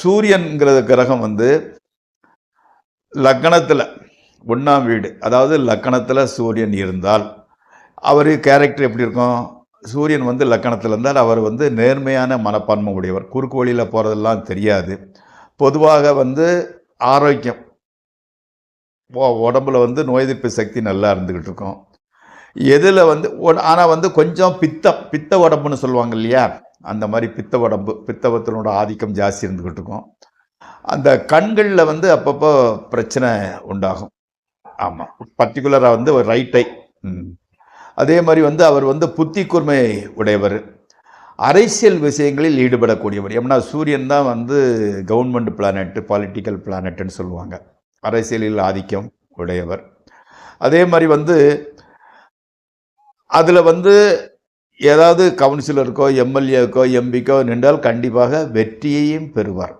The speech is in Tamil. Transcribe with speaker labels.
Speaker 1: சூரியன்கிற கிரகம் வந்து லக்னத்தில் 1ஆம் வீடு, அதாவது லக்னத்தில் சூரியன் இருந்தால் அவர் கேரக்டர் எப்படி இருக்கும்? சூரியன் வந்து லக்கணத்தில் இருந்தால் அவர் வந்து நேர்மையான மனப்பான்மை உடையவர், குறுக்கு வழியில் போகிறதெல்லாம் தெரியாது. பொதுவாக வந்து ஆரோக்கியம், உடம்புல வந்து நோய் எதிர்ப்பு சக்தி நல்லா இருந்துக்கிட்டு இருக்கும். எதில் வந்து ஆனால் வந்து கொஞ்சம் பித்த உடம்புன்னு சொல்லுவாங்க இல்லையா, அந்த மாதிரி பித்த உடம்பு, பித்தவத்தினோட ஆதிக்கம் ஜாஸ்தி இருந்துக்கிட்டு இருக்கும். அந்த கண்களில் வந்து அப்பப்போ பிரச்சனை உண்டாகும். ஆமாம், பர்டிகுலராக வந்து ஒரு ரைட் ஐ. அதே மாதிரி வந்து அவர் வந்து புத்தி கூர்மை உடையவர், அரசியல் விஷயங்களில் ஈடுபடக்கூடியவர். ஏன்னா சூரியன் தான் வந்து கவர்மெண்ட் பிளானட், பாலிட்டிக்கல் பிளானட்னு சொல்லுவாங்க. அரசியலில் ஆதிக்கம் உடையவர். அதே மாதிரி வந்து அதில் வந்து ஏதாவது கவுன்சிலருக்கோ எம்எல்ஏக்கோ எம்பிக்கோ நின்றால் கண்டிப்பாக வெற்றியையும் பெறுவார்.